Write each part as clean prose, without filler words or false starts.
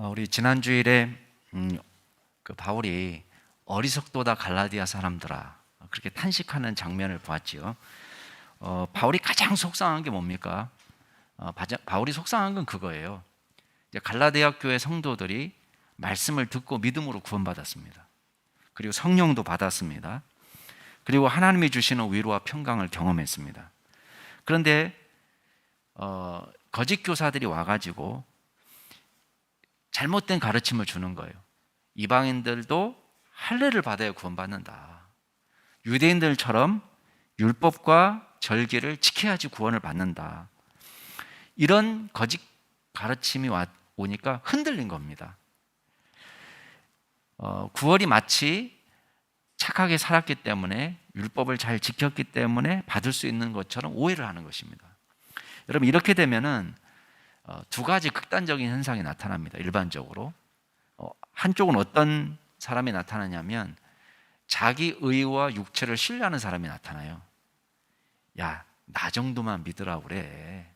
우리 지난 주일에 바울이 어리석도다 갈라디아 사람들아 그렇게 탄식하는 장면을 보았지요. 바울이 가장 속상한 게 뭡니까? 바울이 속상한 건 그거예요. 이제 갈라디아 교회 성도들이 말씀을 듣고 믿음으로 구원받았습니다. 그리고 성령도 받았습니다. 그리고 하나님이 주시는 위로와 평강을 경험했습니다. 그런데 거짓 교사들이 와가지고 잘못된 가르침을 주는 거예요. 이방인들도 할례를 받아야 구원받는다. 유대인들처럼 율법과 절기를 지켜야지 구원을 받는다. 이런 거짓 가르침이 오니까 흔들린 겁니다. 구원이 마치 착하게 살았기 때문에 율법을 잘 지켰기 때문에 받을 수 있는 것처럼 오해를 하는 것입니다. 여러분, 이렇게 되면은 두 가지 극단적인 현상이 나타납니다. 일반적으로 한쪽은 어떤 사람이 나타나냐면 자기 의와 육체를 신뢰하는 사람이 나타나요. 야, 나 정도만 믿으라고 그래.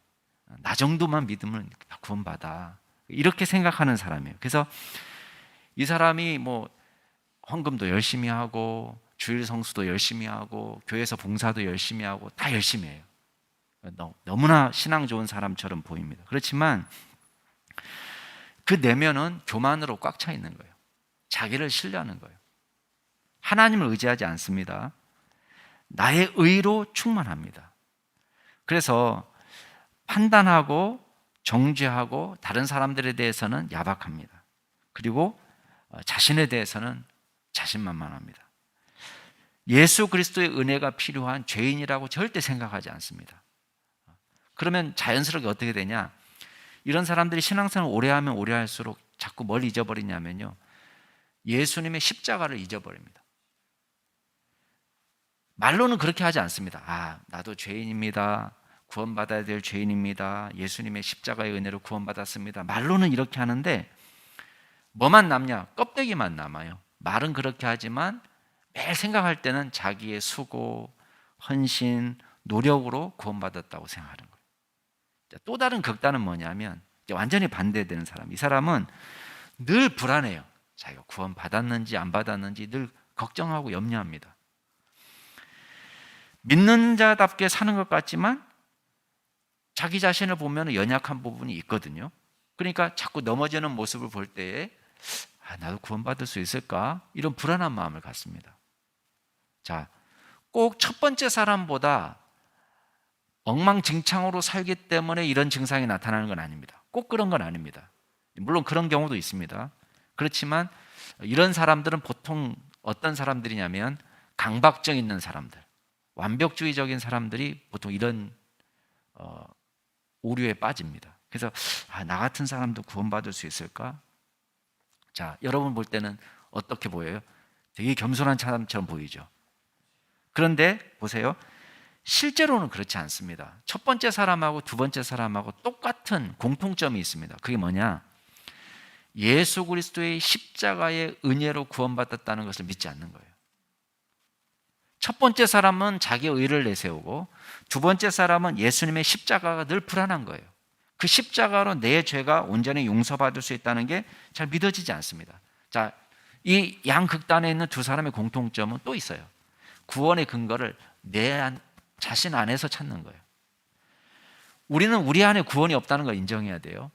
나 정도만 믿으면 구원받아. 이렇게 생각하는 사람이에요. 그래서 이 사람이 헌금도 열심히 하고 주일 성수도 열심히 하고 교회에서 봉사도 열심히 하고 다 열심히 해요. 너무나 신앙 좋은 사람처럼 보입니다. 그렇지만 그 내면은 교만으로 꽉 차 있는 거예요. 자기를 신뢰하는 거예요. 하나님을 의지하지 않습니다. 나의 의로 충만합니다. 그래서 판단하고 정죄하고 다른 사람들에 대해서는 야박합니다. 그리고 자신에 대해서는 자신만만합니다. 예수 그리스도의 은혜가 필요한 죄인이라고 절대 생각하지 않습니다. 그러면 자연스럽게 어떻게 되냐? 이런 사람들이 신앙생활을 오래하면 오래할수록 자꾸 뭘 잊어버리냐면요, 예수님의 십자가를 잊어버립니다. 말로는 그렇게 하지 않습니다. 나도 죄인입니다. 구원받아야 될 죄인입니다. 예수님의 십자가의 은혜로 구원받았습니다. 말로는 이렇게 하는데 뭐만 남냐? 껍데기만 남아요. 말은 그렇게 하지만 매일 생각할 때는 자기의 수고, 헌신, 노력으로 구원받았다고 생각하는 거예요. 또 다른 극단은 뭐냐면 완전히 반대되는 사람. 이 사람은 늘 불안해요. 자기가 구원받았는지 안 받았는지 늘 걱정하고 염려합니다. 믿는 자답게 사는 것 같지만 자기 자신을 보면 연약한 부분이 있거든요. 그러니까 자꾸 넘어지는 모습을 볼 때에 나도 구원받을 수 있을까? 이런 불안한 마음을 갖습니다. 자, 꼭 첫 번째 사람보다 엉망진창으로 살기 때문에 이런 증상이 나타나는 건 아닙니다. 꼭 그런 건 아닙니다. 물론 그런 경우도 있습니다. 그렇지만 이런 사람들은 보통 어떤 사람들이냐면 강박증 있는 사람들, 완벽주의적인 사람들이 보통 이런 오류에 빠집니다. 그래서 나 같은 사람도 구원받을 수 있을까? 자, 여러분 볼 때는 어떻게 보여요? 되게 겸손한 사람처럼 보이죠. 그런데 보세요. 실제로는 그렇지 않습니다. 첫 번째 사람하고 두 번째 사람하고 똑같은 공통점이 있습니다. 그게 뭐냐? 예수 그리스도의 십자가의 은혜로 구원받았다는 것을 믿지 않는 거예요. 첫 번째 사람은 자기의 의를 내세우고 두 번째 사람은 예수님의 십자가가 늘 불안한 거예요. 그 십자가로 내 죄가 온전히 용서받을 수 있다는 게 잘 믿어지지 않습니다. 자, 이 양극단에 있는 두 사람의 공통점은 또 있어요. 구원의 근거를 내 자신 안에서 찾는 거예요. 우리는 우리 안에 구원이 없다는 걸 인정해야 돼요.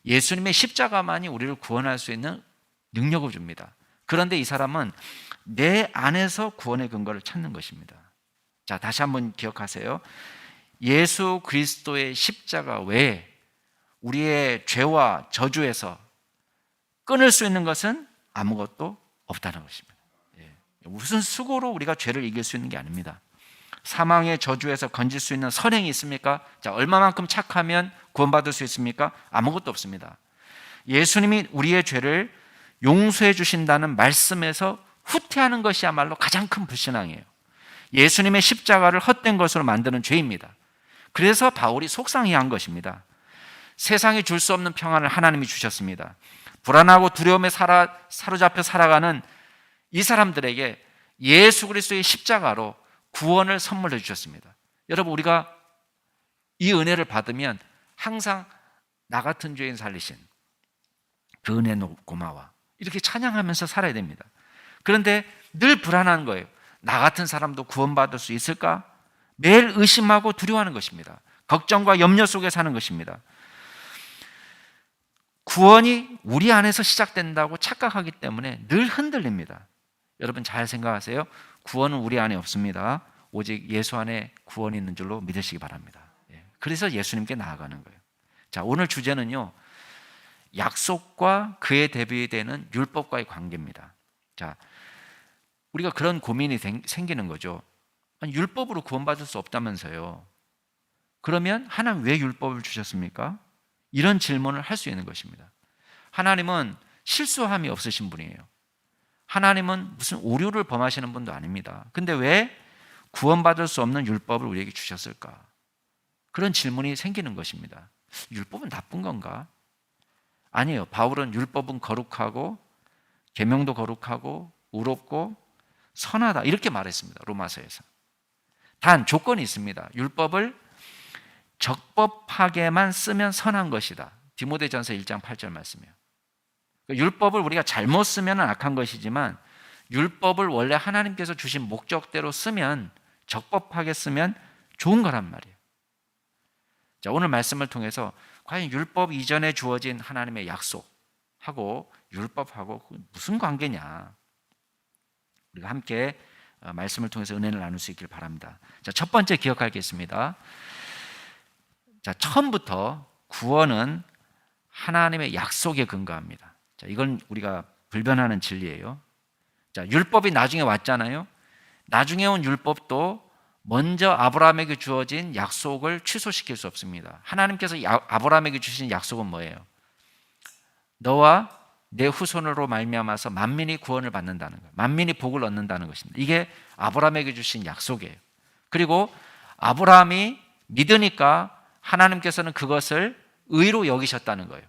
예수님의 십자가만이 우리를 구원할 수 있는 능력을 줍니다. 그런데 이 사람은 내 안에서 구원의 근거를 찾는 것입니다. 자, 다시 한번 기억하세요. 예수 그리스도의 십자가 외에 우리의 죄와 저주에서 끊을 수 있는 것은 아무것도 없다는 것입니다. 무슨 수고로 우리가 죄를 이길 수 있는 게 아닙니다. 사망의 저주에서 건질 수 있는 선행이 있습니까? 자, 얼마만큼 착하면 구원받을 수 있습니까? 아무것도 없습니다. 예수님이 우리의 죄를 용서해 주신다는 말씀에서 후퇴하는 것이야말로 가장 큰 불신앙이에요. 예수님의 십자가를 헛된 것으로 만드는 죄입니다. 그래서 바울이 속상해한 것입니다. 세상이 줄 수 없는 평안을 하나님이 주셨습니다. 불안하고 두려움에 사로잡혀 살아가는 이 사람들에게 예수 그리스도의 십자가로 구원을 선물해 주셨습니다. 여러분, 우리가 이 은혜를 받으면 항상 나 같은 죄인 살리신, 그 은혜 고마워. 이렇게 찬양하면서 살아야 됩니다. 그런데 늘 불안한 거예요. 나 같은 사람도 구원받을 수 있을까? 매일 의심하고 두려워하는 것입니다. 걱정과 염려 속에 사는 것입니다. 구원이 우리 안에서 시작된다고 착각하기 때문에 늘 흔들립니다. 여러분 잘 생각하세요. 구원은 우리 안에 없습니다. 오직 예수 안에 구원이 있는 줄로 믿으시기 바랍니다. 그래서 예수님께 나아가는 거예요. 자, 오늘 주제는요, 약속과 그에 대비되는 율법과의 관계입니다. 자, 우리가 그런 고민이 생기는 거죠. 아니, 율법으로 구원받을 수 없다면서요. 그러면 하나님 왜 율법을 주셨습니까? 이런 질문을 할 수 있는 것입니다. 하나님은 실수함이 없으신 분이에요. 하나님은 무슨 오류를 범하시는 분도 아닙니다. 근데 왜 구원받을 수 없는 율법을 우리에게 주셨을까? 그런 질문이 생기는 것입니다. 율법은 나쁜 건가? 아니에요. 바울은 율법은 거룩하고 계명도 거룩하고 의롭고 선하다 이렇게 말했습니다. 로마서에서. 단 조건이 있습니다. 율법을 적법하게만 쓰면 선한 것이다. 디모데전서 1장 8절 말씀이에요. 율법을 우리가 잘못 쓰면 악한 것이지만 율법을 원래 하나님께서 주신 목적대로 쓰면, 적법하게 쓰면 좋은 거란 말이에요. 자, 오늘 말씀을 통해서 과연 율법 이전에 주어진 하나님의 약속하고 율법하고 무슨 관계냐, 우리가 함께 말씀을 통해서 은혜를 나눌 수 있길 바랍니다. 자, 첫 번째 기억할 게 있습니다. 자, 처음부터 구원은 하나님의 약속에 근거합니다. 자, 이건 우리가 불변하는 진리예요. 자, 율법이 나중에 왔잖아요. 나중에 온 율법도 먼저 아브라함에게 주어진 약속을 취소시킬 수 없습니다. 하나님께서 아브라함에게 주신 약속은 뭐예요? 너와 내 후손으로 말미암아서 만민이 구원을 받는다는 거예요. 만민이 복을 얻는다는 것입니다. 이게 아브라함에게 주신 약속이에요. 그리고 아브라함이 믿으니까 하나님께서는 그것을 의로 여기셨다는 거예요.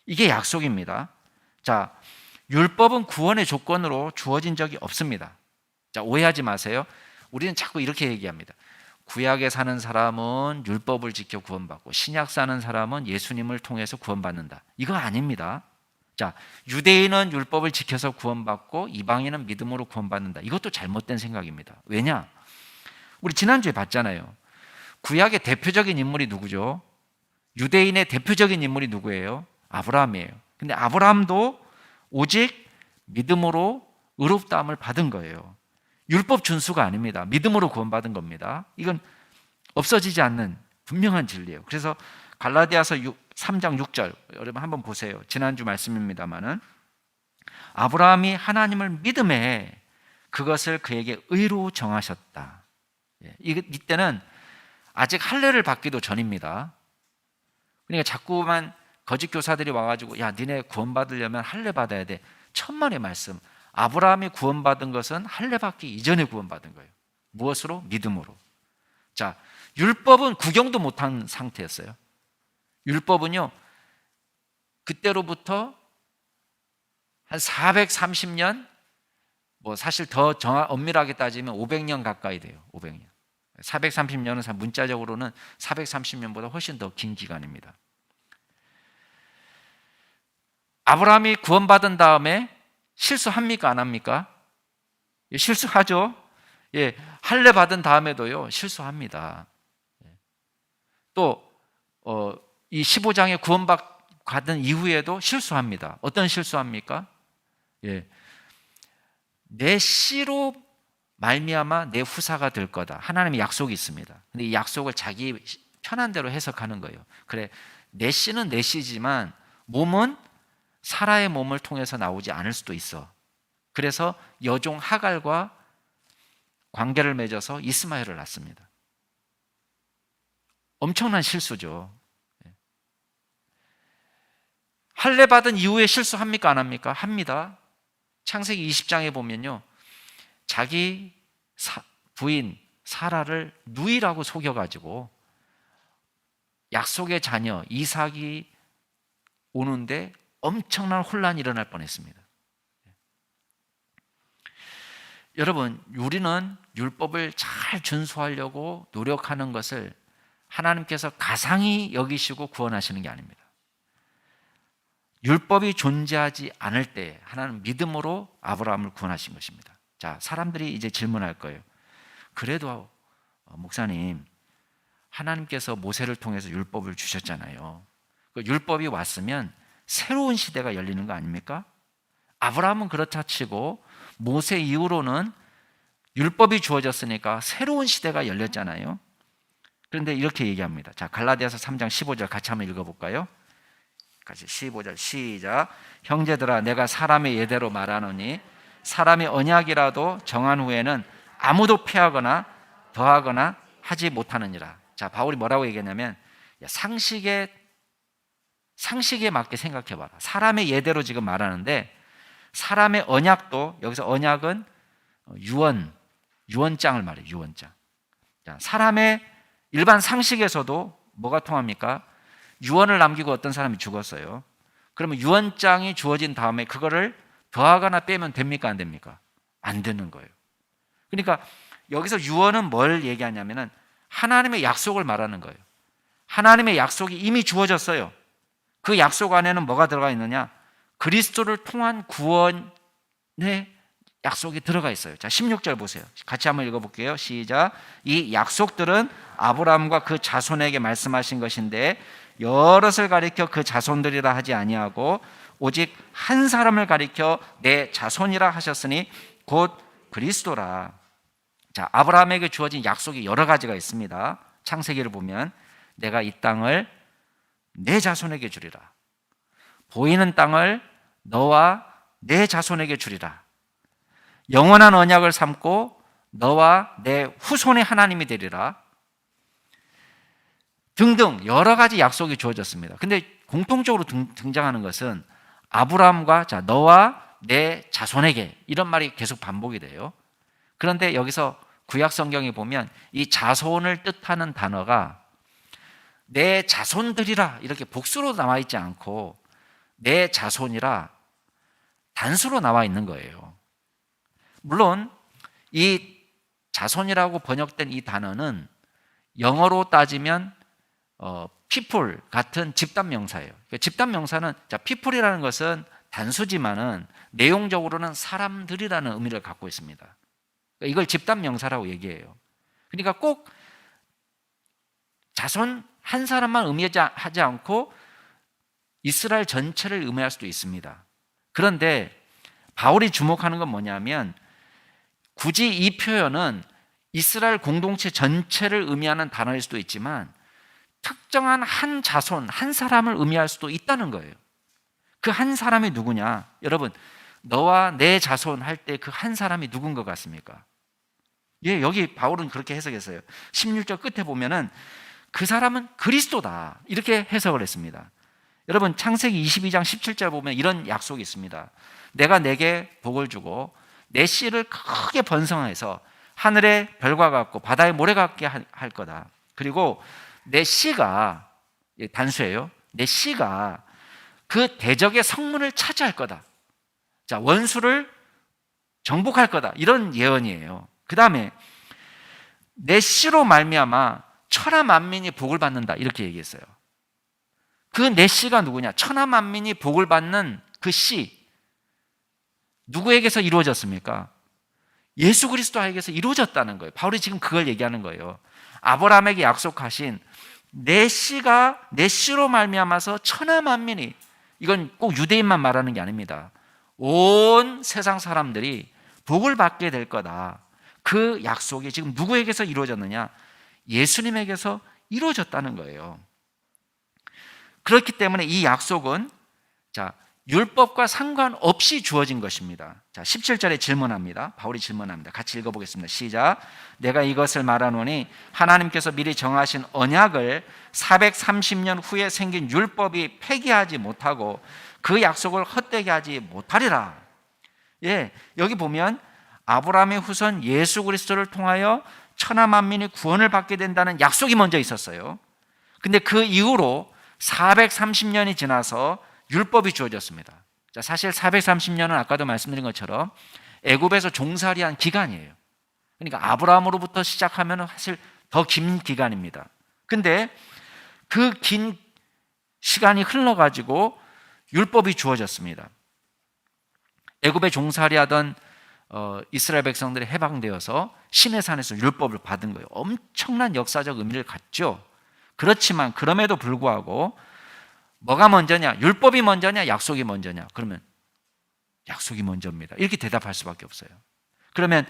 이게 약속입니다. 자, 율법은 구원의 조건으로 주어진 적이 없습니다. 자, 오해하지 마세요. 우리는 자꾸 이렇게 얘기합니다. 구약에 사는 사람은 율법을 지켜 구원받고 신약 사는 사람은 예수님을 통해서 구원받는다. 이거 아닙니다. 자, 유대인은 율법을 지켜서 구원받고 이방인은 믿음으로 구원받는다. 이것도 잘못된 생각입니다. 왜냐? 우리 지난주에 봤잖아요. 구약의 대표적인 인물이 누구죠? 유대인의 대표적인 인물이 누구예요? 아브라함이에요. 근데 아브라함도 오직 믿음으로 의롭다함을 받은 거예요. 율법 준수가 아닙니다. 믿음으로 구원받은 겁니다. 이건 없어지지 않는 분명한 진리예요. 그래서 갈라디아서 3장 6절 여러분 한번 보세요. 지난주 말씀입니다마는 아브라함이 하나님을 믿음에 그것을 그에게 의로 정하셨다. 이때는 아직 할례를 받기도 전입니다. 그러니까 자꾸만 거짓 교사들이 와가지고 야, 니네 구원받으려면 할례 받아야 돼. 천만의 말씀. 아브라함이 구원받은 것은 할례 받기 이전에 구원받은 거예요. 무엇으로? 믿음으로. 자, 율법은 구경도 못한 상태였어요. 율법은요, 그때로부터 한 430년, 뭐 사실 더 엄밀하게 따지면 500년 가까이 돼요. 500년. 430년은 문자적으로는 430년보다 훨씬 더 긴 기간입니다. 아브라함이 구원받은 다음에 실수합니까? 안 합니까? 예, 실수하죠. 예, 할례 받은 다음에도요, 실수합니다. 또, 이 15장에 구원받은 이후에도 실수합니다. 어떤 실수합니까? 예, 내 씨로 말미암아 내 후사가 될 거다. 하나님의 약속이 있습니다. 근데 이 약속을 자기 편한 대로 해석하는 거예요. 그래, 내 씨는 내 씨지만 몸은 사라의 몸을 통해서 나오지 않을 수도 있어. 그래서 여종 하갈과 관계를 맺어서 이스마엘을 낳습니다. 엄청난 실수죠. 할례 받은 이후에 실수합니까? 안 합니까? 합니다. 창세기 20장에 보면요, 자기 부인 사라를 누이라고 속여가지고 약속의 자녀 이삭이 오는데 엄청난 혼란이 일어날 뻔했습니다. 여러분, 우리는 율법을 잘 준수하려고 노력하는 것을 하나님께서 가상히 여기시고 구원하시는 게 아닙니다. 율법이 존재하지 않을 때 하나님은 믿음으로 아브라함을 구원하신 것입니다. 자, 사람들이 이제 질문할 거예요. 그래도 목사님, 하나님께서 모세를 통해서 율법을 주셨잖아요. 그 율법이 왔으면 새로운 시대가 열리는 거 아닙니까? 아브라함은 그렇다 치고 모세 이후로는 율법이 주어졌으니까 새로운 시대가 열렸잖아요. 그런데 이렇게 얘기합니다. 자, 갈라디아서 3장 15절 같이 한번 읽어볼까요? 같이 15절 시작. 형제들아, 내가 사람의 예대로 말하노니 사람의 언약이라도 정한 후에는 아무도 폐하거나 더하거나 하지 못하느니라. 자, 바울이 뭐라고 얘기했냐면 상식에 맞게 생각해봐라. 사람의 예대로 지금 말하는데 사람의 언약도, 여기서 언약은 유언장을 말해요. 유언장. 자, 사람의 일반 상식에서도 뭐가 통합니까? 유언을 남기고 어떤 사람이 죽었어요. 그러면 유언장이 주어진 다음에 그거를 더하거나 빼면 됩니까? 안 됩니까? 안 되는 거예요. 그러니까 여기서 유언은 뭘 얘기하냐면은 하나님의 약속을 말하는 거예요. 하나님의 약속이 이미 주어졌어요. 그 약속 안에는 뭐가 들어가 있느냐? 그리스도를 통한 구원의 약속이 들어가 있어요. 자, 16절 보세요. 같이 한번 읽어볼게요. 시작. 이 약속들은 아브라함과 그 자손에게 말씀하신 것인데 여럿을 가리켜 그 자손들이라 하지 아니하고 오직 한 사람을 가리켜 내 자손이라 하셨으니 곧 그리스도라. 자, 아브라함에게 주어진 약속이 여러 가지가 있습니다. 창세기를 보면 내가 이 땅을 내 자손에게 주리라. 보이는 땅을 너와 내 자손에게 주리라. 영원한 언약을 삼고 너와 내 후손의 하나님이 되리라. 등등 여러 가지 약속이 주어졌습니다. 근데 공통적으로 등장하는 것은 아브라함과 자, 너와 내 자손에게 이런 말이 계속 반복이 돼요. 그런데 여기서 구약 성경에 보면 이 자손을 뜻하는 단어가 내 자손들이라 이렇게 복수로 나와 있지 않고 내 자손이라 단수로 나와 있는 거예요. 물론 이 자손이라고 번역된 이 단어는 영어로 따지면 people 같은 집단 명사예요. 집단 명사는 자, people이라는 것은 단수지만은 내용적으로는 사람들이라는 의미를 갖고 있습니다. 이걸 집단 명사라고 얘기해요. 그러니까 꼭 자손 한 사람만 의미하지 않고 이스라엘 전체를 의미할 수도 있습니다. 그런데 바울이 주목하는 건 뭐냐면 굳이 이 표현은 이스라엘 공동체 전체를 의미하는 단어일 수도 있지만 특정한 한 자손, 한 사람을 의미할 수도 있다는 거예요. 그 한 사람이 누구냐? 여러분, 너와 내 자손 할 때 그 한 사람이 누군 것 같습니까? 예, 여기 바울은 그렇게 해석했어요. 16절 끝에 보면은 그 사람은 그리스도다. 이렇게 해석을 했습니다. 여러분, 창세기 22장 17절 보면 이런 약속이 있습니다. 내가 내게 복을 주고 내 씨를 크게 번성해서 하늘의 별과 같고 바다의 모래 같게 할 거다. 그리고 내 씨가, 단수예요. 내 씨가 그 대적의 성문을 차지할 거다. 자, 원수를 정복할 거다. 이런 예언이에요. 그 다음에 내 씨로 말미암아 천하 만민이 복을 받는다. 이렇게 얘기했어요. 그 내 씨가 누구냐? 천하 만민이 복을 받는 그 씨. 누구에게서 이루어졌습니까? 예수 그리스도에게서 이루어졌다는 거예요. 바울이 지금 그걸 얘기하는 거예요. 아브라함에게 약속하신 내 씨가 내 씨로 말미암아서 천하 만민이, 이건 꼭 유대인만 말하는 게 아닙니다. 온 세상 사람들이 복을 받게 될 거다. 그 약속이 지금 누구에게서 이루어졌느냐? 예수님에게서 이루어졌다는 거예요. 그렇기 때문에 이 약속은 자, 율법과 상관없이 주어진 것입니다. 자, 17절에 질문합니다. 바울이 질문합니다. 같이 읽어보겠습니다. 시작. 내가 이것을 말하노니 하나님께서 미리 정하신 언약을 430년 후에 생긴 율법이 폐기하지 못하고 그 약속을 헛되게 하지 못하리라. 예, 여기 보면 아브라함의 후손 예수 그리스도를 통하여 천하 만민이 구원을 받게 된다는 약속이 먼저 있었어요. 근데 그 이후로 430년이 지나서 율법이 주어졌습니다. 자, 사실 430년은 아까도 말씀드린 것처럼 애굽에서 종살이한 기간이에요. 그러니까 아브라함으로부터 시작하면 사실 더 긴 기간입니다. 근데 그 긴 시간이 흘러가지고 율법이 주어졌습니다. 애굽에 종살이 하던 이스라엘 백성들이 해방되어서 시내산에서 율법을 받은 거예요. 엄청난 역사적 의미를 갖죠. 그렇지만 그럼에도 불구하고 뭐가 먼저냐? 율법이 먼저냐? 약속이 먼저냐? 그러면 약속이 먼저입니다. 이렇게 대답할 수밖에 없어요. 그러면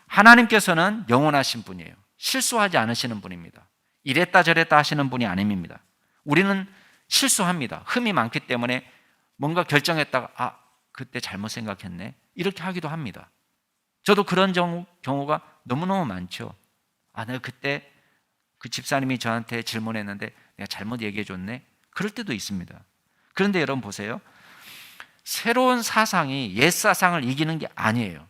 하나님께서는 영원하신 분이에요. 실수하지 않으시는 분입니다. 이랬다 저랬다 하시는 분이 아닙니다. 우리는 실수합니다. 흠이 많기 때문에 뭔가 결정했다가 그때 잘못 생각했네 이렇게 하기도 합니다. 저도 그런 경우가 너무너무 많죠. 내가 그때 그 집사님이 저한테 질문했는데 내가 잘못 얘기해줬네 그럴 때도 있습니다. 그런데 여러분 보세요. 새로운 사상이 옛 사상을 이기는 게 아니에요.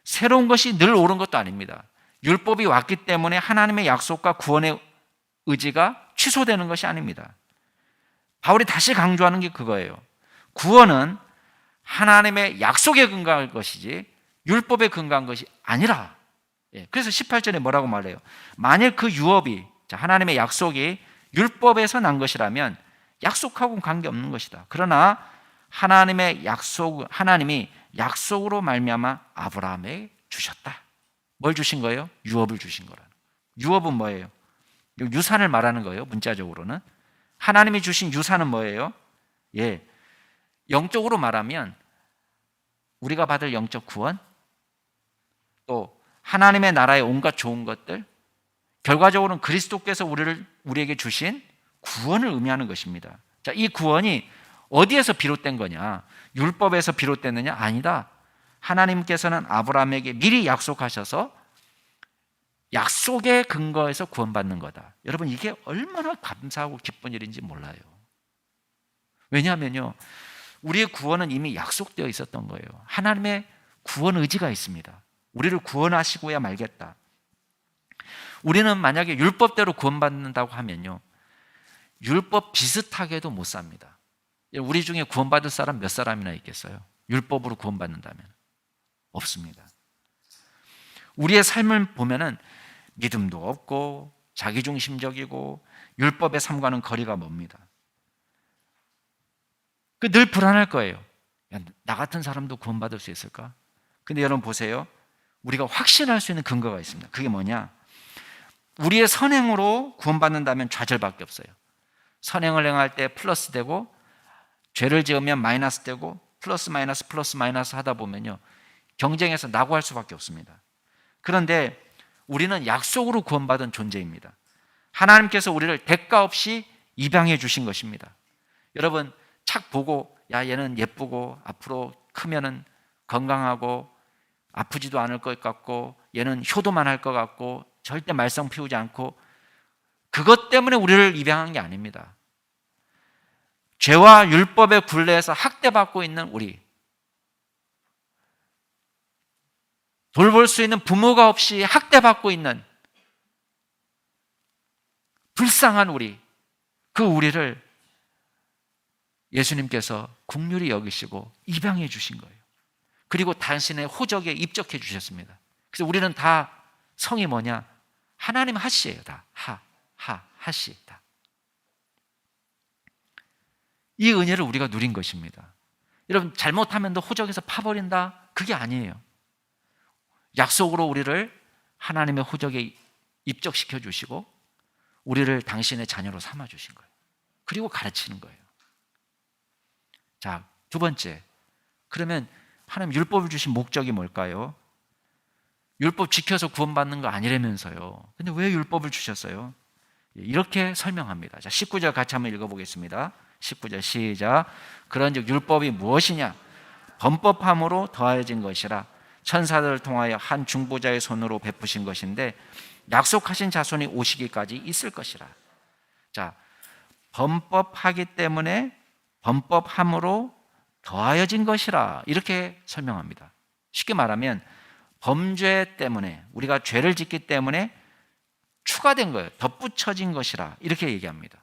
새로운 것이 늘 옳은 것도 아닙니다. 율법이 왔기 때문에 하나님의 약속과 구원의 의지가 취소되는 것이 아닙니다. 바울이 다시 강조하는 게 그거예요. 구원은 하나님의 약속에 근거한 것이지 율법에 근거한 것이 아니라. 그래서 18절에 뭐라고 말해요? 만일 그 유업이 하나님의 약속이 율법에서 난 것이라면 약속하고는 관계없는 것이다. 그러나 하나님이 약속으로 말미암아 아브라함에게 주셨다. 뭘 주신 거예요? 유업을 주신 거라는 거예요. 유업은 뭐예요? 유산을 말하는 거예요. 문자적으로는 하나님이 주신 유산은 뭐예요? 영적으로 말하면 우리가 받을 영적 구원, 또 하나님의 나라의 온갖 좋은 것들, 결과적으로는 그리스도께서 우리에게 주신 구원을 의미하는 것입니다. 자, 이 구원이 어디에서 비롯된 거냐? 율법에서 비롯됐느냐? 아니다. 하나님께서는 아브라함에게 미리 약속하셔서 약속의 근거에서 구원받는 거다. 여러분 이게 얼마나 감사하고 기쁜 일인지 몰라요. 왜냐하면요, 우리의 구원은 이미 약속되어 있었던 거예요. 하나님의 구원 의지가 있습니다. 우리를 구원하시고야 말겠다. 우리는 만약에 율법대로 구원받는다고 하면요, 율법 비슷하게도 못 삽니다. 우리 중에 구원받을 사람 몇 사람이나 있겠어요? 율법으로 구원받는다면 없습니다. 우리의 삶을 보면은 믿음도 없고 자기중심적이고 율법의 삶과는 거리가 멉니다. 늘 불안할 거예요. 나 같은 사람도 구원받을 수 있을까? 근데 여러분 보세요. 우리가 확신할 수 있는 근거가 있습니다. 그게 뭐냐? 우리의 선행으로 구원받는다면 좌절밖에 없어요. 선행을 행할 때 플러스 되고 죄를 지으면 마이너스 되고 플러스 마이너스 하다 보면요, 경쟁에서 낙오할 수밖에 없습니다. 그런데 우리는 약속으로 구원받은 존재입니다. 하나님께서 우리를 대가 없이 입양해 주신 것입니다. 여러분 착 보고 얘는 예쁘고 앞으로 크면은 건강하고 아프지도 않을 것 같고 얘는 효도만 할 것 같고 절대 말썽 피우지 않고, 그것 때문에 우리를 입양한 게 아닙니다. 죄와 율법의 굴레에서 학대받고 있는 우리, 돌볼 수 있는 부모가 없이 학대받고 있는 불쌍한 우리를 예수님께서 긍휼히 여기시고 입양해 주신 거예요. 그리고 당신의 호적에 입적해 주셨습니다. 그래서 우리는 다 성이 뭐냐? 하나님 하시예요. 다 하시. 다. 이 은혜를 우리가 누린 것입니다. 여러분 잘못하면 너 호적에서 파버린다? 그게 아니에요. 약속으로 우리를 하나님의 호적에 입적시켜 주시고 우리를 당신의 자녀로 삼아 주신 거예요. 그리고 가르치는 거예요. 자, 두 번째. 그러면 하나님 율법을 주신 목적이 뭘까요? 율법 지켜서 구원받는 거 아니라면서요. 근데 왜 율법을 주셨어요? 이렇게 설명합니다. 자, 19절 같이 한번 읽어보겠습니다. 19절 시작. 그런즉 율법이 무엇이냐? 범법함으로 더하여진 것이라 천사들을 통하여 한 중보자의 손으로 베푸신 것인데 약속하신 자손이 오시기까지 있을 것이라. 자, 범법하기 때문에 범법함으로 더하여진 것이라 이렇게 설명합니다. 쉽게 말하면 범죄 때문에, 우리가 죄를 짓기 때문에 추가된 거예요. 덧붙여진 것이라 이렇게 얘기합니다.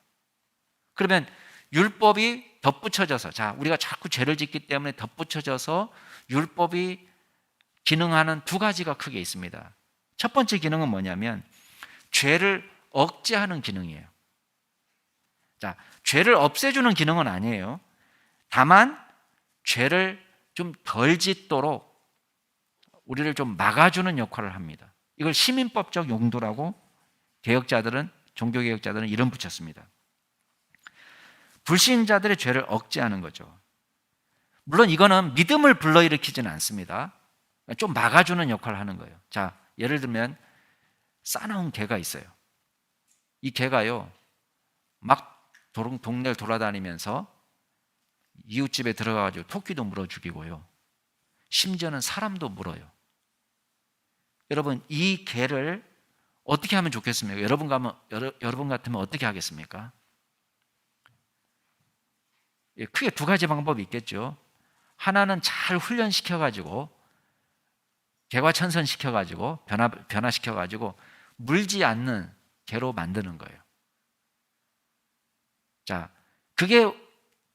그러면 율법이 덧붙여져서, 자, 우리가 자꾸 죄를 짓기 때문에 덧붙여져서 율법이 기능하는 두 가지가 크게 있습니다. 첫 번째 기능은 뭐냐면 죄를 억제하는 기능이에요. 자, 죄를 없애주는 기능은 아니에요. 다만 죄를 좀 덜 짓도록 우리를 좀 막아주는 역할을 합니다. 이걸 시민법적 용도라고 종교개혁자들은 이름 붙였습니다. 불신자들의 죄를 억제하는 거죠. 물론 이거는 믿음을 불러일으키지는 않습니다. 좀 막아주는 역할을 하는 거예요. 자, 예를 들면 싸나운 개가 있어요. 이 개가요, 막 동네를 돌아다니면서 이웃집에 들어가가지고 토끼도 물어 죽이고요. 심지어는 사람도 물어요. 여러분, 이 개를 어떻게 하면 좋겠습니까? 여러분 같으면 어떻게 하겠습니까? 크게 두 가지 방법이 있겠죠. 하나는 잘 훈련시켜가지고 개과천선시켜가지고 변화시켜가지고 물지 않는 개로 만드는 거예요. 자, 그게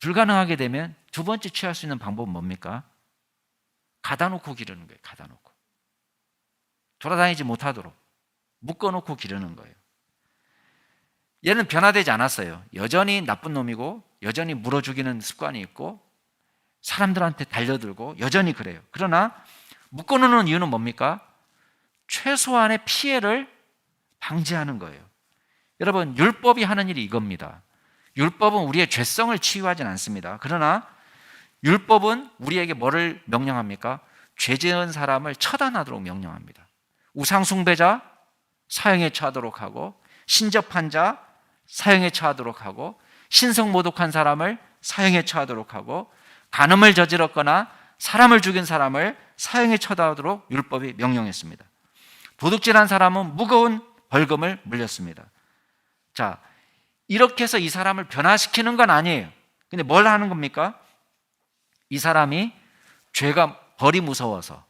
불가능하게 되면 두 번째 취할 수 있는 방법은 뭡니까? 가다놓고 기르는 거예요. 가다놓고 돌아다니지 못하도록 묶어놓고 기르는 거예요. 얘는 변화되지 않았어요. 여전히 나쁜 놈이고 여전히 물어 죽이는 습관이 있고 사람들한테 달려들고 여전히 그래요. 그러나 묶어놓는 이유는 뭡니까? 최소한의 피해를 방지하는 거예요. 여러분, 율법이 하는 일이 이겁니다. 율법은 우리의 죄성을 치유하진 않습니다. 그러나 율법은 우리에게 뭐를 명령합니까? 죄 지은 사람을 처단하도록 명령합니다. 우상 숭배자 사형에 처하도록 하고, 신접한 자 사형에 처하도록 하고, 신성 모독한 사람을 사형에 처하도록 하고, 간음을 저질렀거나 사람을 죽인 사람을 사형에 처하도록 율법이 명령했습니다. 도둑질한 사람은 무거운 벌금을 물렸습니다. 자, 이렇게 해서 이 사람을 변화시키는 건 아니에요. 근데 뭘 하는 겁니까? 이 사람이 죄가 벌이 무서워서,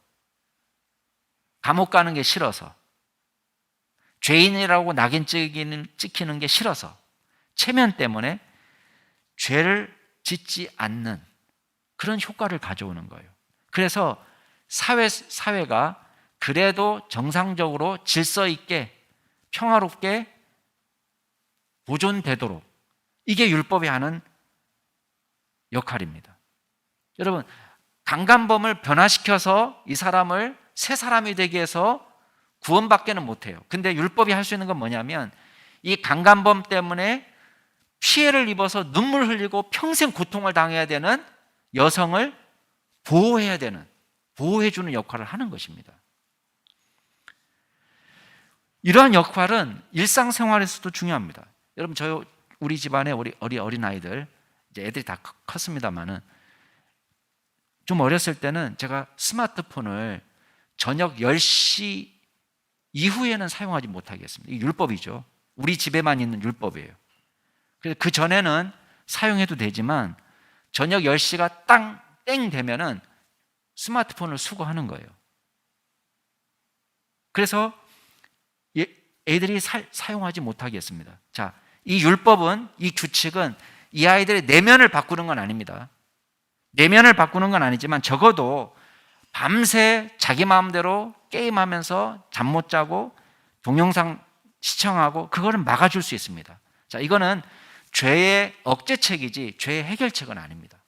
감옥 가는 게 싫어서, 죄인이라고 낙인 찍히는 게 싫어서, 체면 때문에 죄를 짓지 않는 그런 효과를 가져오는 거예요. 그래서 사회가 그래도 정상적으로 질서 있게 평화롭게 보존되도록, 이게 율법이 하는 역할입니다. 여러분, 강간범을 변화시켜서 이 사람을 새 사람이 되게 해서 구원받게는 못해요. 근데 율법이 할 수 있는 건 뭐냐면, 이 강간범 때문에 피해를 입어서 눈물 흘리고 평생 고통을 당해야 되는 여성을 보호해주는 역할을 하는 것입니다. 이러한 역할은 일상생활에서도 중요합니다. 여러분, 우리 집안에 어린아이들, 이제 애들이 다 컸습니다만은, 좀 어렸을 때는 제가 스마트폰을 저녁 10시 이후에는 사용하지 못하게 했습니다. 이게 율법이죠. 우리 집에만 있는 율법이에요. 그래서 그 전에는 사용해도 되지만 저녁 10시가 땡 되면은 스마트폰을 수거하는 거예요. 그래서 애들이 사용하지 못하게 했습니다. 자, 이 율법은, 이 규칙은 이 아이들의 내면을 바꾸는 건 아닙니다. 내면을 바꾸는 건 아니지만 적어도 밤새 자기 마음대로 게임하면서 잠 못 자고 동영상 시청하고, 그거를 막아줄 수 있습니다. 자, 이거는 죄의 억제책이지 죄의 해결책은 아닙니다.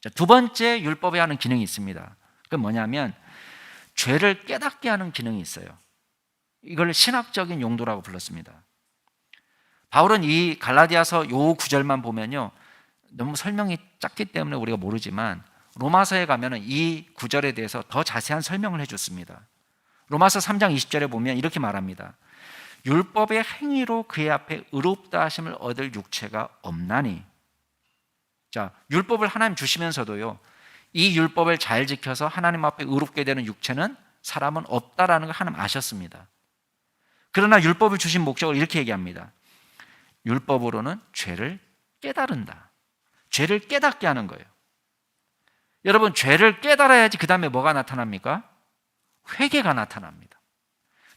자, 두 번째 율법이 하는 기능이 있습니다. 그건 뭐냐면 죄를 깨닫게 하는 기능이 있어요. 이걸 신학적인 용도라고 불렀습니다. 바울은 이 갈라디아서 요 구절만 보면요, 너무 설명이 짧기 때문에 우리가 모르지만 로마서에 가면은 이 구절에 대해서 더 자세한 설명을 해줬습니다. 로마서 3장 20절에 보면 이렇게 말합니다. 율법의 행위로 그의 앞에 의롭다 하심을 얻을 육체가 없나니. 자, 율법을 하나님 주시면서도요, 이 율법을 잘 지켜서 하나님 앞에 의롭게 되는 육체는 사람은 없다라는 걸 하나님 아셨습니다. 그러나 율법을 주신 목적을 이렇게 얘기합니다. 율법으로는 죄를 깨달은다. 죄를 깨닫게 하는 거예요. 여러분, 죄를 깨달아야지 그 다음에 뭐가 나타납니까? 회개가 나타납니다.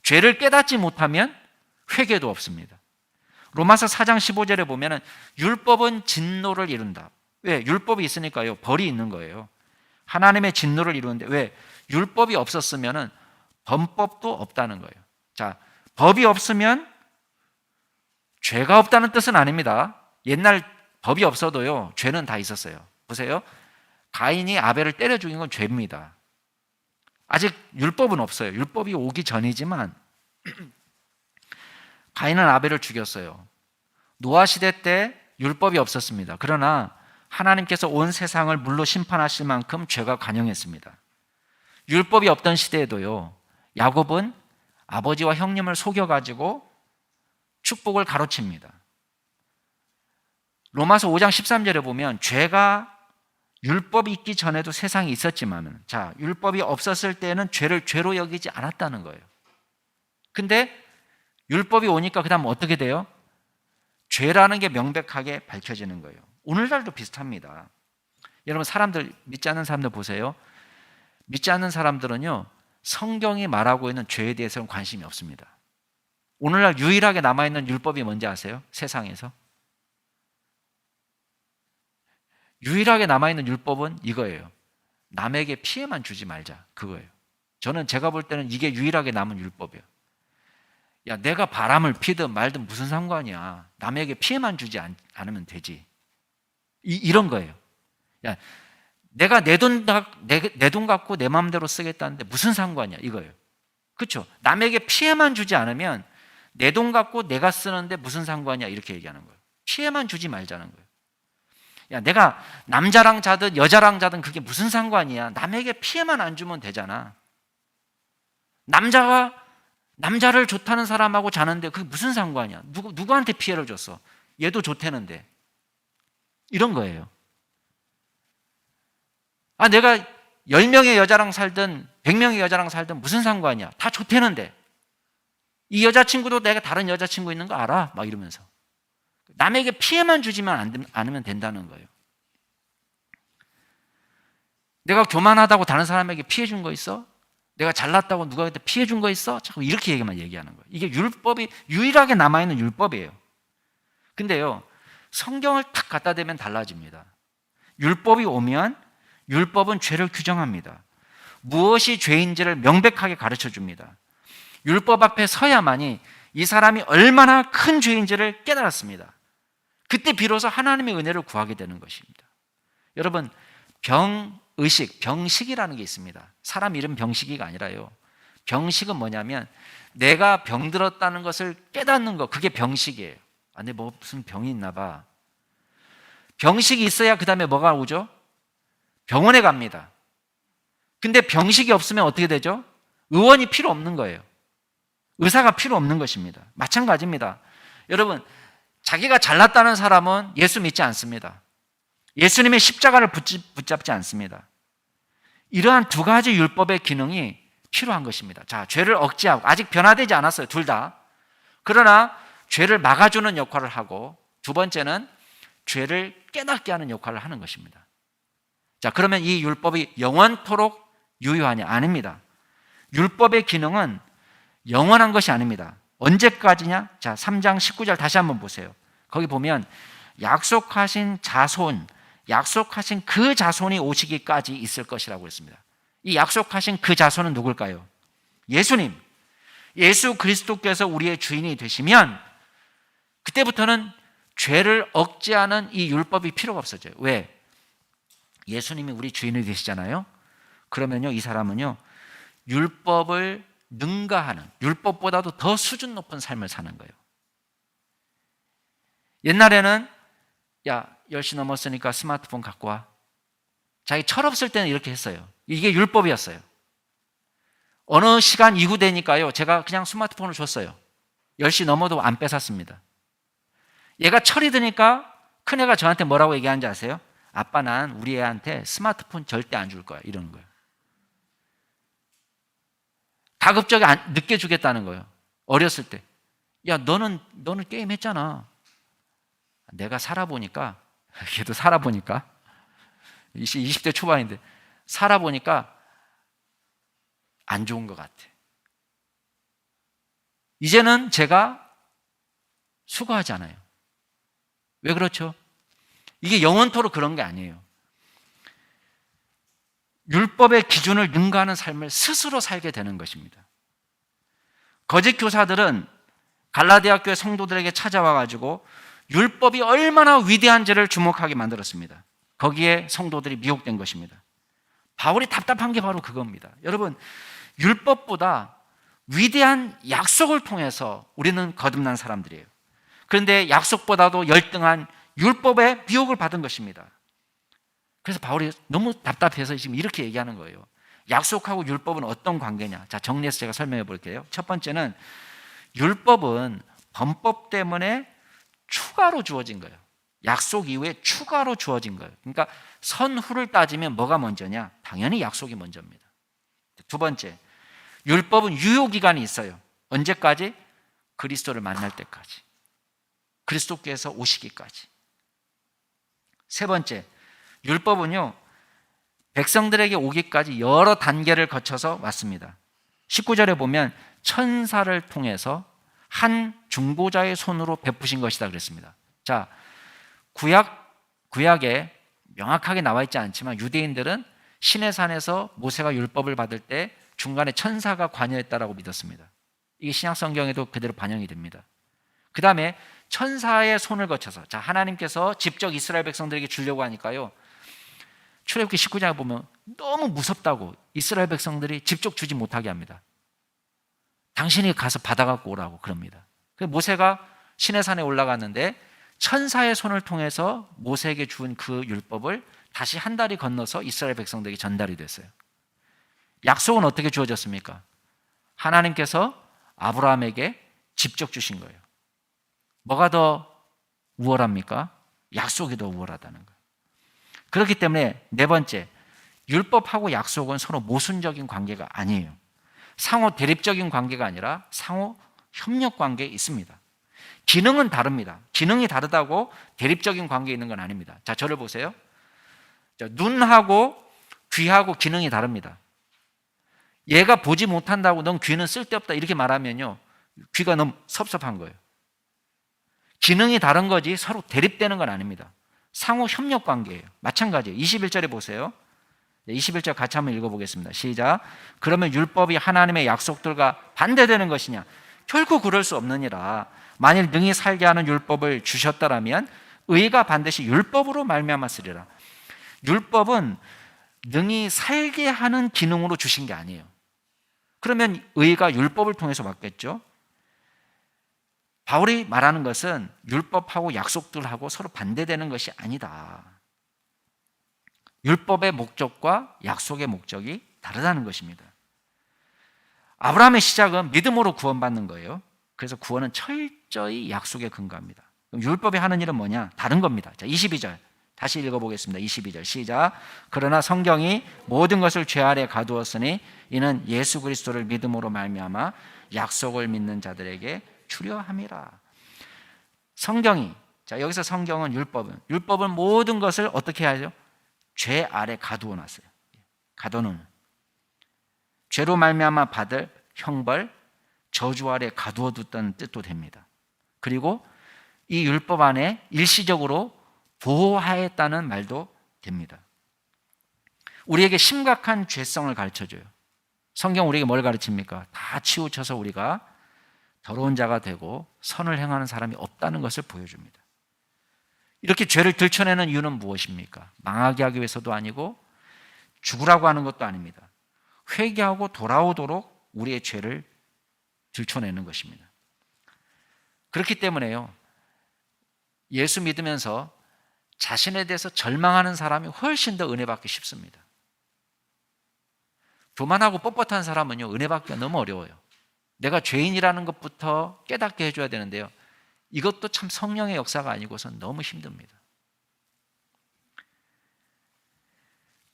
죄를 깨닫지 못하면 회개도 없습니다. 로마서 4장 15절에 보면은 율법은 진노를 이룬다. 왜? 율법이 있으니까요, 벌이 있는 거예요. 하나님의 진노를 이루는데, 왜? 율법이 없었으면은 범법도 없다는 거예요. 자, 법이 없으면 죄가 없다는 뜻은 아닙니다. 옛날 법이 없어도요, 죄는 다 있었어요. 보세요. 가인이 아벨을 때려 죽인 건 죄입니다. 아직 율법은 없어요. 율법이 오기 전이지만 가인은 아벨을 죽였어요. 노아 시대 때 율법이 없었습니다. 그러나 하나님께서 온 세상을 물로 심판하실 만큼 죄가 관영했습니다. 율법이 없던 시대에도요, 야곱은 아버지와 형님을 속여가지고 축복을 가로칩니다. 로마서 5장 13절에 보면 죄가 율법이 있기 전에도 세상에 있었지만, 자, 율법이 없었을 때는 죄를 죄로 여기지 않았다는 거예요. 근데 율법이 오니까 그 다음 어떻게 돼요? 죄라는 게 명백하게 밝혀지는 거예요. 오늘날도 비슷합니다. 여러분, 사람들, 믿지 않는 사람들 보세요. 믿지 않는 사람들은요, 성경이 말하고 있는 죄에 대해서는 관심이 없습니다. 오늘날 유일하게 남아있는 율법이 뭔지 아세요? 세상에서 유일하게 남아있는 율법은 이거예요. 남에게 피해만 주지 말자, 그거예요. 저는 제가 볼 때는 이게 유일하게 남은 율법이에요. 야, 내가 바람을 피든 말든 무슨 상관이야. 남에게 피해만 주지 않으면 되지. 이런 거예요. 야, 내가 내 돈 갖고 내 마음대로 쓰겠다는데 무슨 상관이야, 이거예요. 그렇죠? 남에게 피해만 주지 않으면 내 돈 갖고 내가 쓰는데 무슨 상관이야, 이렇게 얘기하는 거예요. 피해만 주지 말자는 거예요. 야, 내가 남자랑 자든 여자랑 자든 그게 무슨 상관이야. 남에게 피해만 안 주면 되잖아. 남자를 좋다는 사람하고 자는데 그게 무슨 상관이야. 누구한테 피해를 줬어. 얘도 좋다는데. 이런 거예요. 아, 내가 10명의 여자랑 살든 100명의 여자랑 살든 무슨 상관이야. 다 좋다는데. 이 여자친구도 내가 다른 여자친구 있는 거 알아? 막 이러면서. 남에게 피해만 주지만 않으면 된다는 거예요. 내가 교만하다고 다른 사람에게 피해 준 거 있어? 내가 잘났다고 누구한테 피해 준 거 있어? 자꾸 이렇게 얘기하는 거예요. 이게 율법이 유일하게 남아있는 율법이에요. 근데요, 성경을 탁 갖다 대면 달라집니다. 율법이 오면 율법은 죄를 규정합니다. 무엇이 죄인지를 명백하게 가르쳐 줍니다. 율법 앞에 서야만이 이 사람이 얼마나 큰 죄인지를 깨달았습니다. 그때 비로소 하나님의 은혜를 구하게 되는 것입니다. 여러분, 병식이라는 게 있습니다. 사람 이름 병식이가 아니라요. 병식은 뭐냐면 내가 병들었다는 것을 깨닫는 거, 그게 병식이에요. 아, 내 뭐 무슨 병이 있나 봐. 병식이 있어야 그 다음에 뭐가 오죠? 병원에 갑니다. 근데 병식이 없으면 어떻게 되죠? 의원이 필요 없는 거예요. 의사가 필요 없는 것입니다. 마찬가지입니다. 여러분, 자기가 잘났다는 사람은 예수 믿지 않습니다. 예수님의 십자가를 붙잡지 않습니다. 이러한 두 가지 율법의 기능이 필요한 것입니다. 자, 죄를 억제하고, 아직 변화되지 않았어요, 둘 다. 그러나 죄를 막아주는 역할을 하고, 두 번째는 죄를 깨닫게 하는 역할을 하는 것입니다. 자, 그러면 이 율법이 영원토록 유효하냐? 아닙니다. 율법의 기능은 영원한 것이 아닙니다. 언제까지냐? 자, 3장 19절 다시 한번 보세요. 거기 보면 약속하신 그 자손이 오시기까지 있을 것이라고 했습니다. 이 약속하신 그 자손은 누굴까요? 예수님. 예수 그리스도께서 우리의 주인이 되시면 그때부터는 죄를 억제하는 이 율법이 필요가 없어져요. 왜? 예수님이 우리 주인이 되시잖아요. 그러면요, 이 사람은요, 율법을 능가하는, 율법보다도 더 수준 높은 삶을 사는 거예요. 옛날에는 야, 10시 넘었으니까 스마트폰 갖고 와. 자기 철없을 때는 이렇게 했어요. 이게 율법이었어요. 어느 시간 이후 되니까요, 제가 그냥 스마트폰을 줬어요. 10시 넘어도 안 뺏었습니다. 얘가 철이 드니까 큰애가 저한테 뭐라고 얘기하는지 아세요? 아빠, 난 우리 애한테 스마트폰 절대 안 줄 거야, 이러는 거예요. 가급적이 늦게 주겠다는 거예요. 어렸을 때. 야, 너는 게임 했잖아. 내가 살아보니까, 걔도 살아보니까, 20대 초반인데, 살아보니까 안 좋은 것 같아. 이제는 제가 수고하지 않아요. 왜 그렇죠? 이게 영원토록 그런 게 아니에요. 율법의 기준을 능가하는 삶을 스스로 살게 되는 것입니다. 거짓 교사들은 갈라디아 교회 성도들에게 찾아와 가지고 율법이 얼마나 위대한지를 주목하게 만들었습니다. 거기에 성도들이 미혹된 것입니다. 바울이 답답한 게 바로 그겁니다. 여러분, 율법보다 위대한 약속을 통해서 우리는 거듭난 사람들이에요. 그런데 약속보다도 열등한 율법에 미혹을 받은 것입니다. 그래서 바울이 너무 답답해서 지금 이렇게 얘기하는 거예요. 약속하고 율법은 어떤 관계냐? 자, 정리해서 제가 설명해 볼게요. 첫 번째는 율법은 범법 때문에 추가로 주어진 거예요. 약속 이후에 추가로 주어진 거예요. 그러니까 선후를 따지면 뭐가 먼저냐? 당연히 약속이 먼저입니다. 두 번째, 율법은 유효기간이 있어요. 언제까지? 그리스도를 만날 때까지. 그리스도께서 오시기까지. 세 번째, 율법은요, 백성들에게 오기까지 여러 단계를 거쳐서 왔습니다. 19절에 보면 천사를 통해서 한 중보자의 손으로 베푸신 것이다 그랬습니다. 자, 구약에 명확하게 나와 있지 않지만 유대인들은 시내산에서 모세가 율법을 받을 때 중간에 천사가 관여했다라고 믿었습니다. 이게 신약 성경에도 그대로 반영이 됩니다. 그 다음에 천사의 손을 거쳐서, 자, 하나님께서 직접 이스라엘 백성들에게 주려고 하니까요, 출애굽기 19장에 보면 너무 무섭다고 이스라엘 백성들이 직접 주지 못하게 합니다. 당신이 가서 받아갖고 오라고 그럽니다. 그래서 모세가 시내산에 올라갔는데 천사의 손을 통해서 모세에게 준 그 율법을 다시 한 다리 건너서 이스라엘 백성들에게 전달이 됐어요. 약속은 어떻게 주어졌습니까? 하나님께서 아브라함에게 직접 주신 거예요. 뭐가 더 우월합니까? 약속이 더 우월하다는 거예요. 그렇기 때문에 네 번째, 율법하고 약속은 서로 모순적인 관계가 아니에요. 상호 대립적인 관계가 아니라 상호 협력 관계에 있습니다. 기능은 다릅니다. 기능이 다르다고 대립적인 관계에 있는 건 아닙니다. 자, 저를 보세요. 자, 눈하고 귀하고 기능이 다릅니다. 얘가 보지 못한다고 넌 귀는 쓸데없다 이렇게 말하면요, 귀가 너무 섭섭한 거예요. 기능이 다른 거지 서로 대립되는 건 아닙니다. 상호 협력 관계예요. 마찬가지예요. 21절에 보세요. 21절 같이 한번 읽어보겠습니다. 시작. 그러면 율법이 하나님의 약속들과 반대되는 것이냐? 결코 그럴 수 없느니라. 만일 능히 살게 하는 율법을 주셨더라면 의가 반드시 율법으로 말미암았으리라. 율법은 능히 살게 하는 기능으로 주신 게 아니에요. 그러면 의가 율법을 통해서 왔겠죠? 바울이 말하는 것은 율법하고 약속들하고 서로 반대되는 것이 아니다. 율법의 목적과 약속의 목적이 다르다는 것입니다. 아브라함의 시작은 믿음으로 구원받는 거예요. 그래서 구원은 철저히 약속에 근거합니다. 그럼 율법이 하는 일은 뭐냐? 다른 겁니다. 자, 22절 다시 읽어보겠습니다. 22절 시작. 그러나 성경이 모든 것을 죄 아래 가두었으니 이는 예수 그리스도를 믿음으로 말미암아 약속을 믿는 자들에게 주려함이라. 성경이, 자, 여기서 성경은 율법은 모든 것을 어떻게 하죠? 죄 아래 가두어 놨어요. 가둬놓는, 죄로 말미암아 받을 형벌, 저주 아래 가두어 뒀다는 뜻도 됩니다. 그리고 이 율법 안에 일시적으로 보호하였다는 말도 됩니다. 우리에게 심각한 죄성을 가르쳐줘요. 성경 우리에게 뭘 가르칩니까? 다 치우쳐서 우리가 더러운 자가 되고 선을 행하는 사람이 없다는 것을 보여줍니다. 이렇게 죄를 들춰내는 이유는 무엇입니까? 망하게 하기 위해서도 아니고 죽으라고 하는 것도 아닙니다. 회개하고 돌아오도록 우리의 죄를 들춰내는 것입니다. 그렇기 때문에요, 예수 믿으면서 자신에 대해서 절망하는 사람이 훨씬 더 은혜 받기 쉽습니다. 교만하고 뻣뻣한 사람은요, 은혜 받기가 너무 어려워요. 내가 죄인이라는 것부터 깨닫게 해줘야 되는데요, 이것도 참 성령의 역사가 아니고선 너무 힘듭니다.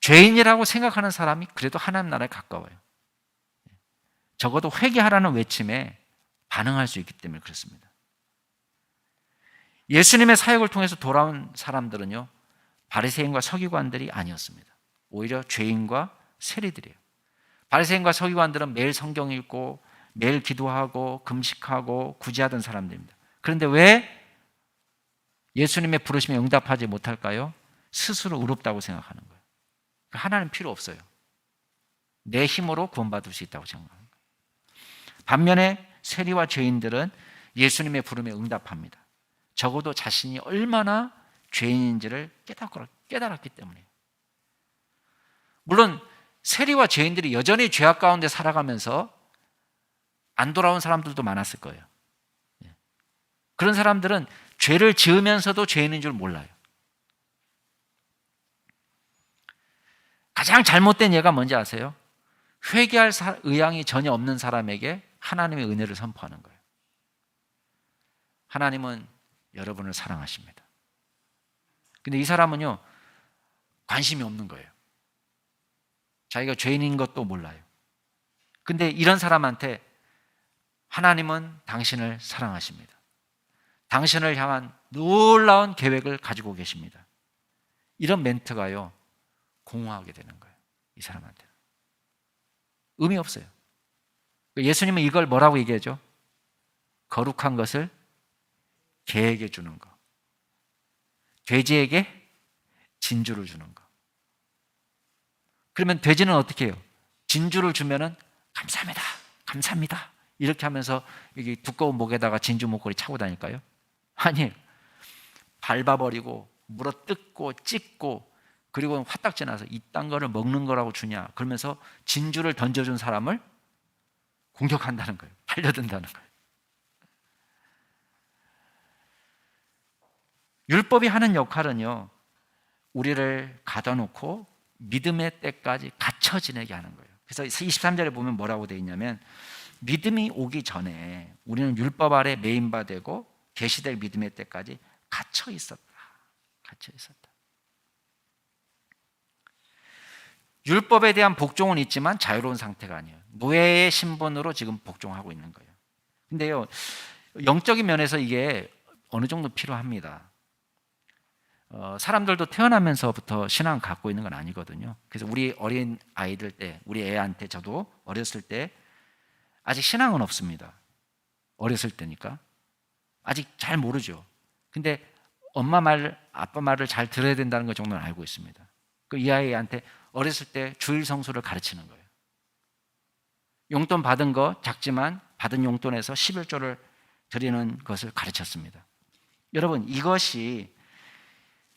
죄인이라고 생각하는 사람이 그래도 하나님 나라에 가까워요. 적어도 회개하라는 외침에 반응할 수 있기 때문에 그렇습니다. 예수님의 사역을 통해서 돌아온 사람들은요, 바리새인과 서기관들이 아니었습니다. 오히려 죄인과 세리들이에요. 바리새인과 서기관들은 매일 성경 읽고 매일 기도하고 금식하고 구제하던 사람들입니다. 그런데 왜 예수님의 부르심에 응답하지 못할까요? 스스로 의롭다고 생각하는 거예요. 하나님 필요 없어요. 내 힘으로 구원받을 수 있다고 생각합니다. 반면에 세리와 죄인들은 예수님의 부름에 응답합니다. 적어도 자신이 얼마나 죄인인지를 깨달았기 때문이에요. 물론 세리와 죄인들이 여전히 죄악 가운데 살아가면서 안 돌아온 사람들도 많았을 거예요. 그런 사람들은 죄를 지으면서도 죄인인 줄 몰라요. 가장 잘못된 예가 뭔지 아세요? 회개할 의향이 전혀 없는 사람에게 하나님의 은혜를 선포하는 거예요. 하나님은 여러분을 사랑하십니다. 근데 이 사람은요, 관심이 없는 거예요. 자기가 죄인인 것도 몰라요. 근데 이런 사람한테 하나님은 당신을 사랑하십니다. 당신을 향한 놀라운 계획을 가지고 계십니다. 이런 멘트가요, 공허하게 되는 거예요. 이 사람한테는. 의미 없어요. 예수님은 이걸 뭐라고 얘기하죠? 거룩한 것을 개에게 주는 거. 돼지에게 진주를 주는 거. 그러면 돼지는 어떻게 해요? 진주를 주면은 감사합니다. 감사합니다. 이렇게 하면서 이게 두꺼운 목에다가 진주 목걸이 차고 다닐까요? 아니에요. 밟아버리고 물어 뜯고 찢고 그리고 화딱지 나서 이딴 거를 먹는 거라고 주냐 그러면서 진주를 던져준 사람을 공격한다는 거예요. 팔려든다는 거예요. 율법이 하는 역할은요, 우리를 가둬놓고 믿음의 때까지 갇혀 지내게 하는 거예요. 그래서 23절에 보면 뭐라고 되어 있냐면, 믿음이 오기 전에 우리는 율법 아래 매인바 되고 계시될 믿음의 때까지 갇혀 있었다. 갇혀 있었다. 율법에 대한 복종은 있지만 자유로운 상태가 아니에요. 노예의 신분으로 지금 복종하고 있는 거예요. 근데요, 영적인 면에서 이게 어느 정도 필요합니다. 사람들도 태어나면서부터 신앙 갖고 있는 건 아니거든요. 그래서 우리 어린 아이들 때, 우리 애한테 저도 어렸을 때 아직 신앙은 없습니다. 어렸을 때니까. 아직 잘 모르죠. 근데 엄마 말, 아빠 말을 잘 들어야 된다는 것 정도는 알고 있습니다. 이 아이한테 어렸을 때 주일 성수를 가르치는 거예요. 용돈 받은 거 작지만 받은 용돈에서 11조를 드리는 것을 가르쳤습니다. 여러분, 이것이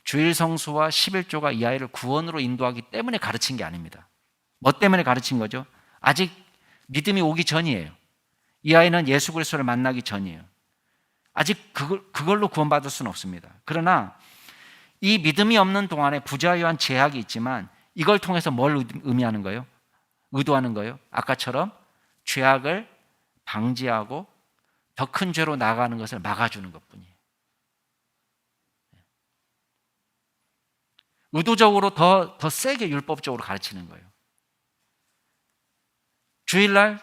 주일 성수와 11조가 이 아이를 구원으로 인도하기 때문에 가르친 게 아닙니다. 뭐 때문에 가르친 거죠? 아직 믿음이 오기 전이에요. 이 아이는 예수 그리스도를 만나기 전이에요. 아직 그걸로 구원받을 수는 없습니다. 그러나 이 믿음이 없는 동안에 부자유한 제약이 있지만 이걸 통해서 뭘 의미하는 거예요? 의도하는 거예요? 아까처럼 죄악을 방지하고 더 큰 죄로 나아가는 것을 막아주는 것뿐이에요. 의도적으로 더 세게 율법적으로 가르치는 거예요. 주일날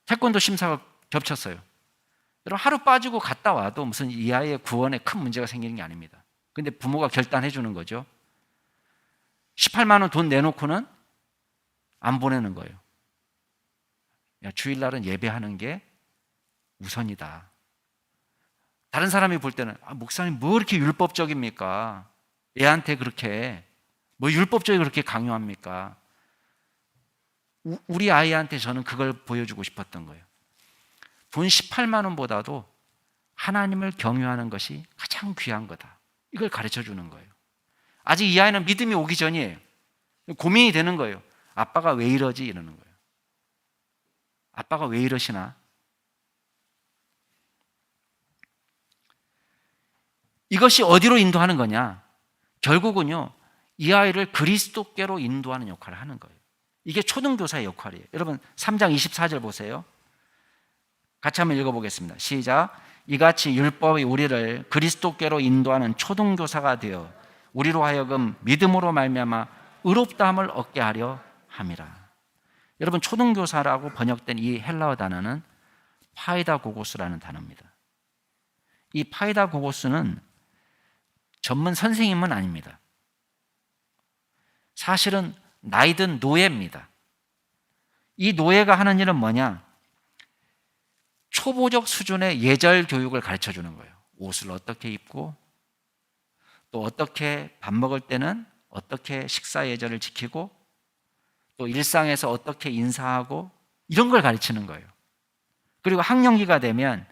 태권도 심사가 겹쳤어요. 여러분, 하루 빠지고 갔다 와도 무슨 이 아이의 구원에 큰 문제가 생기는 게 아닙니다. 근데 부모가 결단해 주는 거죠. 18만 원 돈 내놓고는 안 보내는 거예요. 야, 주일날은 예배하는 게 우선이다. 다른 사람이 볼 때는 목사님 뭐 이렇게 율법적입니까? 애한테 그렇게 뭐 율법적이 그렇게 강요합니까? 우리 아이한테 저는 그걸 보여주고 싶었던 거예요. 돈 18만 원보다도 하나님을 경유하는 것이 가장 귀한 거다. 이걸 가르쳐 주는 거예요. 아직 이 아이는 믿음이 오기 전이에요. 고민이 되는 거예요. 아빠가 왜 이러지? 이러는 거예요. 아빠가 왜 이러시나? 이것이 어디로 인도하는 거냐? 결국은요, 이 아이를 그리스도께로 인도하는 역할을 하는 거예요. 이게 초등교사의 역할이에요. 여러분 3장 24절 보세요. 같이 한번 읽어보겠습니다. 시작. 이같이 율법이 우리를 그리스도께로 인도하는 초등교사가 되어 우리로 하여금 믿음으로 말미암아 의롭다함을 얻게 하려 함이라. 여러분, 초등교사라고 번역된 이 헬라어 단어는 파이다고고스라는 단어입니다. 이 파이다고고스는 전문 선생님은 아닙니다. 사실은 나이든 노예입니다. 이 노예가 하는 일은 뭐냐? 초보적 수준의 예절 교육을 가르쳐 주는 거예요. 옷을 어떻게 입고, 또 어떻게 밥 먹을 때는 어떻게 식사 예절을 지키고, 또 일상에서 어떻게 인사하고, 이런 걸 가르치는 거예요. 그리고 학령기가 되면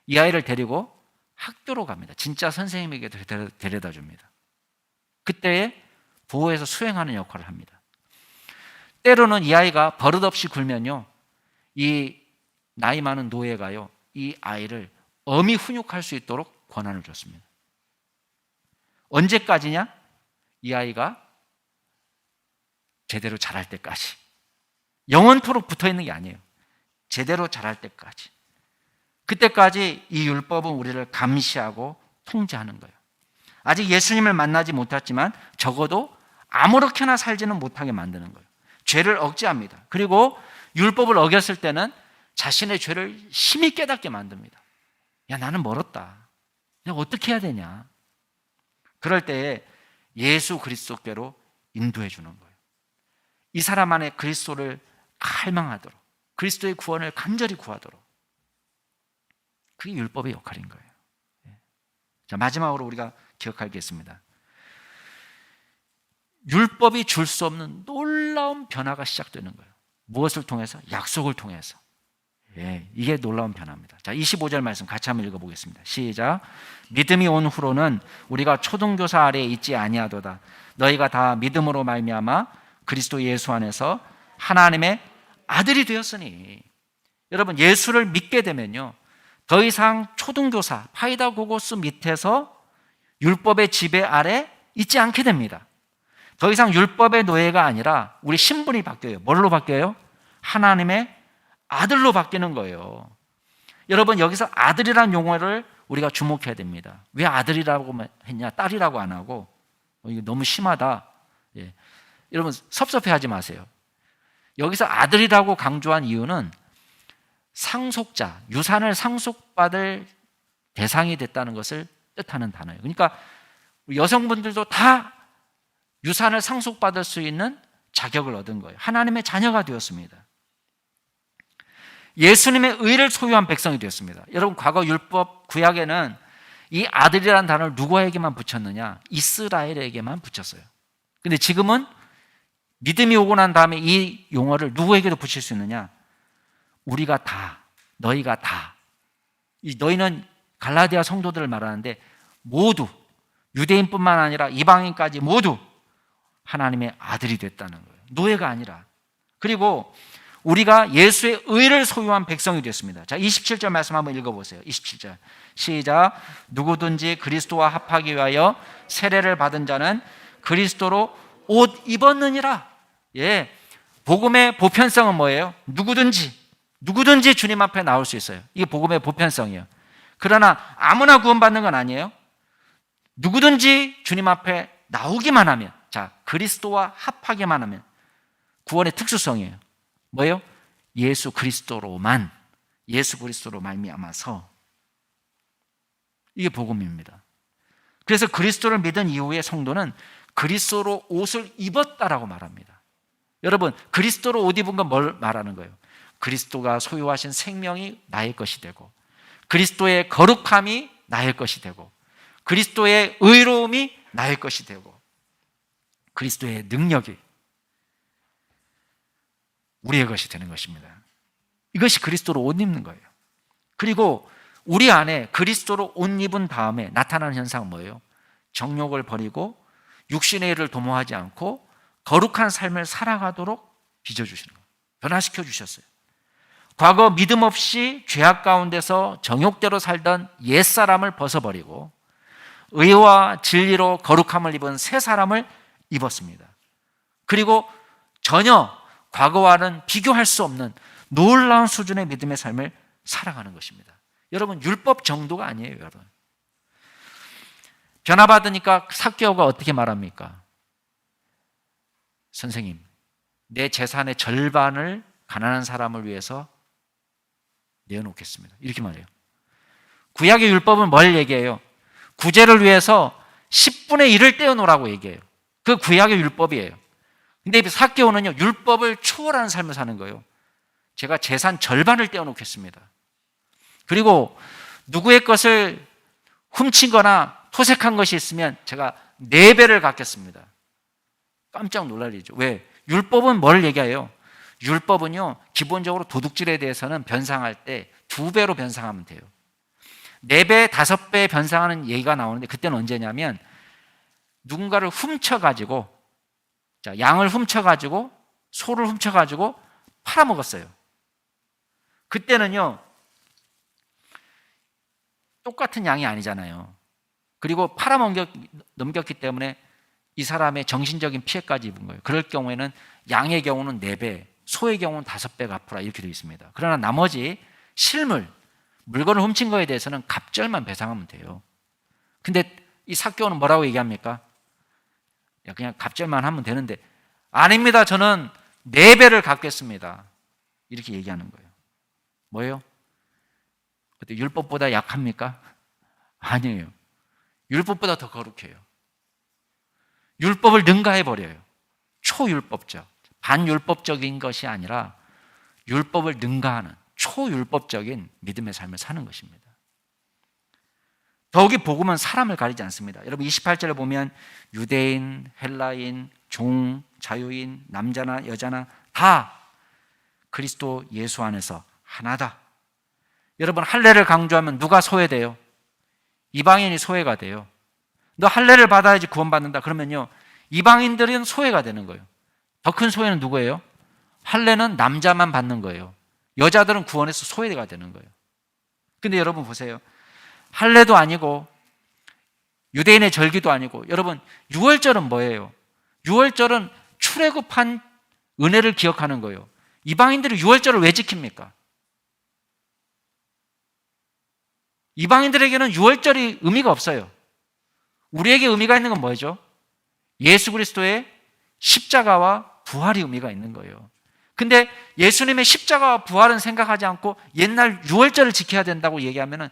이 아이를 데리고 학교로 갑니다. 진짜 선생님에게 데려다 줍니다. 그때에 보호해서 수행하는 역할을 합니다. 때로는 이 아이가 버릇없이 굴면요, 이 나이 많은 노예가요, 이 아이를 엄히 훈육할 수 있도록 권한을 줬습니다. 언제까지냐? 이 아이가 제대로 자랄 때까지. 영원토록 붙어있는 게 아니에요. 제대로 자랄 때까지. 그때까지 이 율법은 우리를 감시하고 통제하는 거예요. 아직 예수님을 만나지 못했지만 적어도 아무렇게나 살지는 못하게 만드는 거예요. 죄를 억제합니다. 그리고 율법을 어겼을 때는 자신의 죄를 심히 깨닫게 만듭니다. 야, 나는 멀었다. 내가 어떻게 해야 되냐? 그럴 때에 예수 그리스도께로 인도해 주는 거예요. 이 사람 안에 그리스도를 갈망하도록, 그리스도의 구원을 간절히 구하도록. 그게 율법의 역할인 거예요. 자, 마지막으로 우리가 기억할 게 있습니다. 율법이 줄 수 없는 놀라운 변화가 시작되는 거예요. 무엇을 통해서? 약속을 통해서. 이게 놀라운 변화입니다. 자, 25절 말씀 같이 한번 읽어보겠습니다. 시작. 믿음이 온 후로는 우리가 초등교사 아래에 있지 아니하도다. 너희가 다 믿음으로 말미암아 그리스도 예수 안에서 하나님의 아들이 되었으니. 여러분, 예수를 믿게 되면요, 더 이상 초등교사, 파이다고고스 밑에서 율법의 지배 아래 있지 않게 됩니다. 더 이상 율법의 노예가 아니라 우리 신분이 바뀌어요. 뭘로 바뀌어요? 하나님의 아들로 바뀌는 거예요. 여러분, 여기서 아들이라는 용어를 우리가 주목해야 됩니다. 왜 아들이라고 했냐? 딸이라고 안 하고. 이거 너무 심하다. 여러분, 섭섭해하지 마세요. 여기서 아들이라고 강조한 이유는 상속자, 유산을 상속받을 대상이 됐다는 것을 뜻하는 단어예요. 그러니까 여성분들도 다 유산을 상속받을 수 있는 자격을 얻은 거예요. 하나님의 자녀가 되었습니다. 예수님의 의를 소유한 백성이 되었습니다. 여러분, 과거 율법 구약에는 이 아들이라는 단어를 누구에게만 붙였느냐? 이스라엘에게만 붙였어요. 근데 지금은 믿음이 오고 난 다음에 이 용어를 누구에게도 붙일 수 있느냐? 우리가 다, 너희가 다. 너희는 갈라디아 성도들을 말하는데 모두, 유대인뿐만 아니라 이방인까지 모두 하나님의 아들이 됐다는 거예요. 노예가 아니라. 그리고 우리가 예수의 의를 소유한 백성이 됐습니다. 자, 27절 말씀 한번 읽어보세요. 27절 시작. 누구든지 그리스도와 합하기 위하여 세례를 받은 자는 그리스도로 옷 입었느니라. 복음의 보편성은 뭐예요? 누구든지 주님 앞에 나올 수 있어요. 이게 복음의 보편성이에요. 그러나 아무나 구원받는 건 아니에요. 누구든지 주님 앞에 나오기만 하면, 자, 그리스도와 합하기만 하면 구원의 특수성이에요. 뭐예요? 예수 그리스도로 말미암아서. 이게 복음입니다. 그래서 그리스도를 믿은 이후의 성도는 그리스도로 옷을 입었다라고 말합니다. 여러분, 그리스도로 옷 입은 건 뭘 말하는 거예요? 그리스도가 소유하신 생명이 나의 것이 되고, 그리스도의 거룩함이 나의 것이 되고, 그리스도의 의로움이 나의 것이 되고, 그리스도의 능력이 우리의 것이 되는 것입니다. 이것이 그리스도로 옷 입는 거예요. 그리고 우리 안에 그리스도로 옷 입은 다음에 나타나는 현상은 뭐예요? 정욕을 버리고 육신의 일을 도모하지 않고 거룩한 삶을 살아가도록 빚어주시는 거예요. 변화시켜 주셨어요. 과거 믿음 없이 죄악 가운데서 정욕대로 살던 옛사람을 벗어버리고 의와 진리로 거룩함을 입은 새 사람을 입었습니다. 그리고 전혀 과거와는 비교할 수 없는 놀라운 수준의 믿음의 삶을 살아가는 것입니다. 여러분, 율법 정도가 아니에요, 여러분. 변화받으니까 삭개오가 어떻게 말합니까? 선생님, 내 재산의 절반을 가난한 사람을 위해서 내어놓겠습니다. 이렇게 말해요. 구약의 율법은 뭘 얘기해요? 구제를 위해서 10분의 1을 떼어놓으라고 얘기해요. 그 구약의 율법이에요. 근데 삭개오는요, 율법을 초월하는 삶을 사는 거예요. 제가 재산 절반을 떼어놓겠습니다. 그리고 누구의 것을 훔친 거나 토색한 것이 있으면 제가 4배를 갚겠습니다. 깜짝 놀랄 일이죠. 왜? 율법은 뭘 얘기해요? 율법은요, 기본적으로 도둑질에 대해서는 변상할 때 2배로 변상하면 돼요. 4배, 5배 변상하는 얘기가 나오는데 그때는 언제냐면 누군가를 훔쳐가지고, 자, 양을 훔쳐가지고 소를 훔쳐가지고 팔아먹었어요. 그때는요 똑같은 양이 아니잖아요. 그리고 팔아넘겼기 때문에 이 사람의 정신적인 피해까지 입은 거예요. 그럴 경우에는 양의 경우는 4배, 소의 경우는 5배 갚으라 이렇게 되어 있습니다. 그러나 나머지 실물, 물건을 훔친 거에 대해서는 갑절만 배상하면 돼요. 근데 이 삭개오는 뭐라고 얘기합니까? 야, 그냥 갑절만 하면 되는데, 아닙니다. 저는 4배를 갚겠습니다. 이렇게 얘기하는 거예요. 뭐예요? 그때 율법보다 약합니까? 아니에요. 율법보다 더 거룩해요. 율법을 능가해버려요. 초율법적, 반율법적인 것이 아니라 율법을 능가하는 초율법적인 믿음의 삶을 사는 것입니다. 더욱이 복음은 사람을 가리지 않습니다. 여러분 28절에 보면 유대인, 헬라인, 종, 자유인, 남자나 여자나 다 그리스도 예수 안에서 하나다. 여러분 할례를 강조하면 누가 소외돼요? 이방인이 소외가 돼요. 너 할례를 받아야지 구원받는다 그러면요 이방인들은 소외가 되는 거예요. 더 큰 소외는 누구예요? 할례는 남자만 받는 거예요. 여자들은 구원에서 소외가 되는 거예요. 근데 여러분 보세요. 할례도 아니고 유대인의 절기도 아니고, 여러분 6월절은 뭐예요? 6월절은 출애굽한 은혜를 기억하는 거예요. 이방인들이 6월절을 왜 지킵니까? 이방인들에게는 6월절이 의미가 없어요. 우리에게 의미가 있는 건 뭐죠? 예수 그리스도의 십자가와 부활이 의미가 있는 거예요. 근데 예수님의 십자가와 부활은 생각하지 않고 옛날 6월절을 지켜야 된다고 얘기하면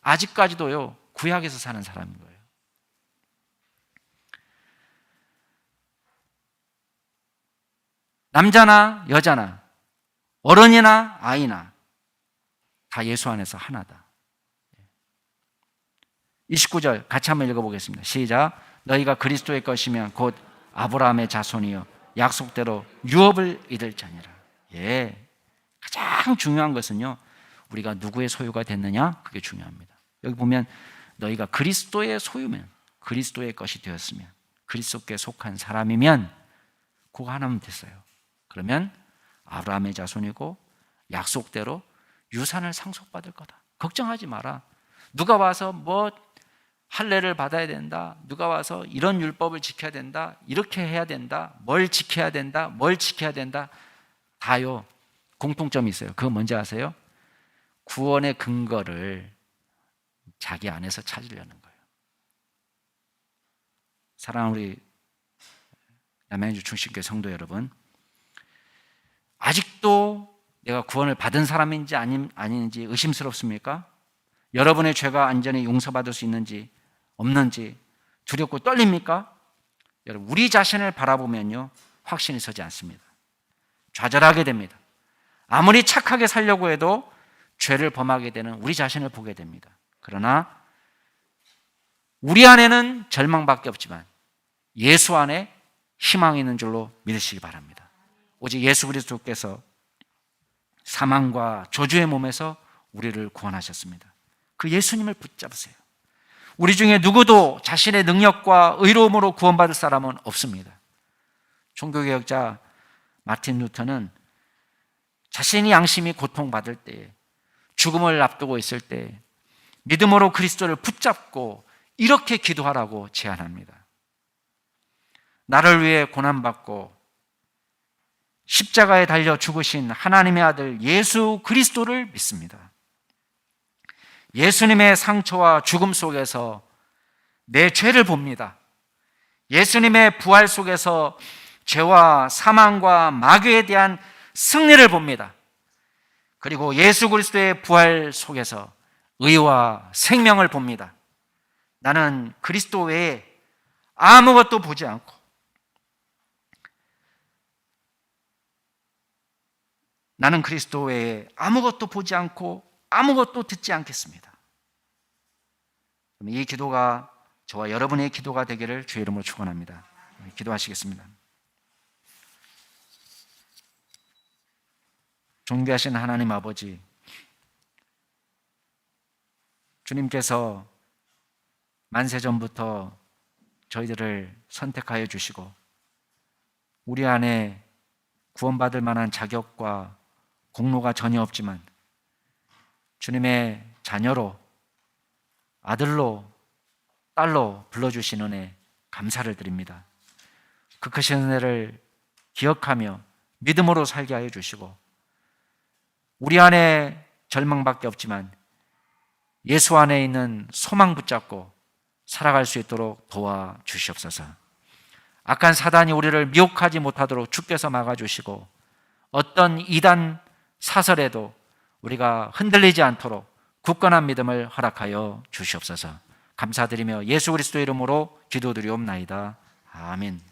아직까지도요 구약에서 사는 사람인 거예요. 남자나 여자나 어른이나 아이나 다 예수 안에서 하나다. 29절 같이 한번 읽어보겠습니다. 시작. 너희가 그리스도의 것이면 곧 아브라함의 자손이요 약속대로 유업을 이룰 자니라. 예, 가장 중요한 것은요 우리가 누구의 소유가 됐느냐, 그게 중요합니다. 여기 보면 너희가 그리스도의 소유면, 그리스도의 것이 되었으면, 그리스도께 속한 사람이면 그거 하나면 됐어요. 그러면 아브라함의 자손이고 약속대로 유산을 상속받을 거다. 걱정하지 마라. 누가 와서 뭐 할례를 받아야 된다, 누가 와서 이런 율법을 지켜야 된다, 이렇게 해야 된다, 뭘 지켜야 된다, 뭘 지켜야 된다, 다요 공통점이 있어요. 그거 뭔지 아세요? 구원의 근거를 자기 안에서 찾으려는 거예요. 사랑하는 우리 남양주 중심교회 성도 여러분, 아직도 내가 구원을 받은 사람인지 아닌지 의심스럽습니까? 여러분의 죄가 완전히 용서받을 수 있는지 없는지 두렵고 떨립니까? 여러분, 우리 자신을 바라보면요 확신이 서지 않습니다. 좌절하게 됩니다. 아무리 착하게 살려고 해도 죄를 범하게 되는 우리 자신을 보게 됩니다. 그러나 우리 안에는 절망밖에 없지만 예수 안에 희망이 있는 줄로 믿으시기 바랍니다. 오직 예수 그리스도께서 사망과 저주의 몸에서 우리를 구원하셨습니다. 그 예수님을 붙잡으세요. 우리 중에 누구도 자신의 능력과 의로움으로 구원받을 사람은 없습니다. 종교개혁자 마틴 루터는 자신이 양심이 고통받을 때, 죽음을 앞두고 있을 때 믿음으로 그리스도를 붙잡고 이렇게 기도하라고 제안합니다. 나를 위해 고난받고 십자가에 달려 죽으신 하나님의 아들 예수 그리스도를 믿습니다. 예수님의 상처와 죽음 속에서 내 죄를 봅니다. 예수님의 부활 속에서 죄와 사망과 마귀에 대한 승리를 봅니다. 그리고 예수 그리스도의 부활 속에서 의와 생명을 봅니다. 나는 그리스도 외에 아무것도 보지 않고 나는 그리스도 외에 아무것도 보지 않고 아무것도 듣지 않겠습니다. 이 기도가 저와 여러분의 기도가 되기를 주의 이름으로 축원합니다. 기도하시겠습니다. 존귀하신 하나님 아버지, 주님께서 만세전부터 저희들을 선택하여 주시고 우리 안에 구원받을 만한 자격과 공로가 전혀 없지만 주님의 자녀로, 아들로, 딸로 불러주신 은혜 감사를 드립니다. 그 크신 은혜를 기억하며 믿음으로 살게 하여 주시고 우리 안에 절망밖에 없지만 예수 안에 있는 소망 붙잡고 살아갈 수 있도록 도와주시옵소서. 악한 사단이 우리를 미혹하지 못하도록 주께서 막아주시고 어떤 이단 사설에도 우리가 흔들리지 않도록 굳건한 믿음을 허락하여 주시옵소서. 감사드리며 예수 그리스도의 이름으로 기도드리옵나이다. 아멘.